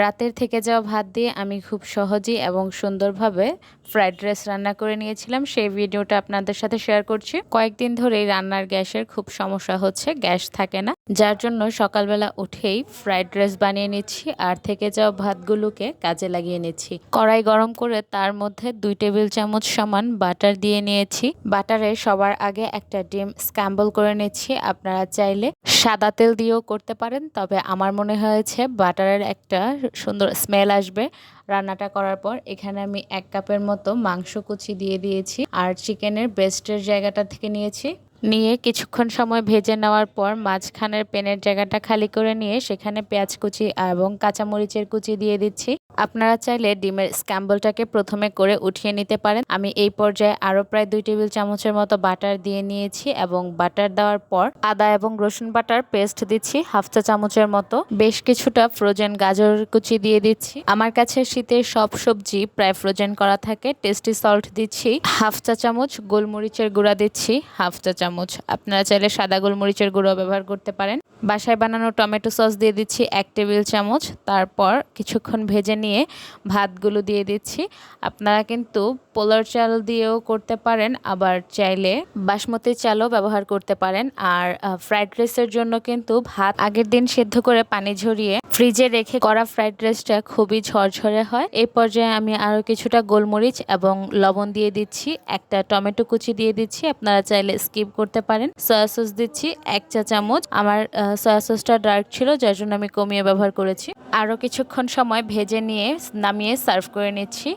রাতের থেকে যাওয়া ভাত দিয়ে আমি খুব সহজেই এবং সুন্দরভাবে ফ্রাইড রাইস রান্না করে নিয়েছিলাম। সেই ভিডিওটা আপনাদের সাথে শেয়ার করছি। কয়েকদিন ধরেই রান্নার গ্যাসের খুব সমস্যা হচ্ছে, গ্যাস থাকে না, যার জন্য সকালবেলা উঠেই ফ্রাইড রাইস বানিয়ে নিচ্ছি আর থেকে যাওয়া ভাতগুলোকে কাজে লাগিয়ে নিচ্ছি। কড়াই গরম করে তার মধ্যে 2 টেবিল চামচ সমান বাটার দিয়ে নিয়েছি। বাটারে সবার আগে একটা ডিম স্ক্র্যাম্বল করে নিচ্ছি। আপনারা চাইলে সাদা তেল দিয়েও করতে পারেন, তবে আমার মনে হয়েছে বাটারের একটা সুন্দর স্মেল আসবে রান্নাটা করার পর। এখানে আমি 1 কাপের মতো মাংস কুচি দিয়ে দিয়েছি আর চিকেনের ব্রেস্টের জায়গাটা থেকে নিয়ে কিছুক্ষণ সময় ভেজে নেওয়ার পর মাঝখানের পেনের জায়গাটা খালি করে নিয়ে সেখানে পেঁয়াজ কুচি এবং কাঁচামরিচের কুচি দিয়ে দিচ্ছি। আপনারা চাইলে ডিমের স্ক্র্যাম্বলটাকে প্রথমে করে উঠিয়ে নিতে পারেন। আমি এই পর্যায়ে আরও প্রায় 2 টেবিল চামচের মতো বাটার দিয়ে নিয়েছি এবং বাটার দেওয়ার পর আদা এবং রসুন বাটার পেস্ট দিচ্ছি 1/2 চা চামচের মতো। বেশ কিছুটা ফ্রোজেন গাজর কুচি দিয়ে দিচ্ছি। আমার কাছে শীতের সব সবজি প্রায় ফ্রোজেন করা থাকে। টেস্টি সল্ট দিচ্ছি 1/2 চা চামচ, গোলমরিচের গুঁড়া দিচ্ছি 1/2 চা চামচ। আপনারা চাইলে সাদা গোলমরিচের গুঁড়ো ব্যবহার করতে পারেন। বাসায় বানানো টমেটো সস দিয়ে দিচ্ছি 1 টেবিল চামচ। তারপর কিছুক্ষণ ভেজে নিয়ে ভাতগুলো দিয়ে দিচ্ছি। আপনারা কিন্তু পোলার চাল দিয়েও করতে পারেন, আবার চাইলে বাসমতি চালও ব্যবহার করতে পারেন। আর ফ্রাইড রাইসের জন্য কিন্তু ভাত আগের দিন সেদ্ধ করে পানি ঝরিয়ে ফ্রিজে রেখে করা ফ্রাইড রাইসটা খুবই ঝরঝরে হয়। এই পর্যায়ে আমি আরও কিছুটা গোলমরিচ এবং লবণ দিয়ে দিচ্ছি। একটা টমেটো কুচি দিয়ে দিচ্ছি, আপনারা চাইলে স্কিপ করতে পারেন। সয়া সস দিচ্ছি 1 চা চামচ। আমার সয়া সসটা ডার্ক ছিল, যার জন্য আমি কমিয়ে ব্যবহার করেছি। আরও কিছুক্ষণ সময় ভেজে নিয়ে নামিয়ে সার্ভ করে নিচ্ছি।